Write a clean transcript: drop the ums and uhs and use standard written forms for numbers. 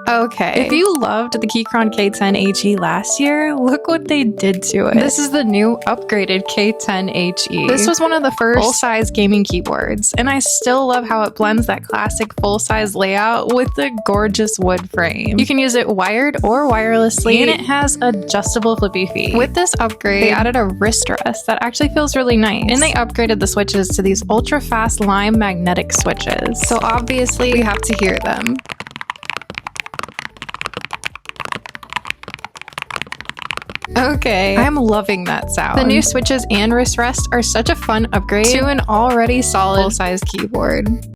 Okay, if you loved the Keychron K10 HE last year, look what they did to it. This is the new upgraded K10 HE. This was one of the first full-size gaming keyboards, and I still love how it blends that classic full-size layout with the gorgeous wood frame. You can use it wired or wirelessly, and it has adjustable flippy feet. With this upgrade, they added a wrist rest that actually feels really nice, and they upgraded the switches to these ultra-fast Lime magnetic switches. So obviously, we have to hear them. Okay, I'm loving that sound. The new switches and wrist rest are such a fun upgrade to an already solid full-size keyboard.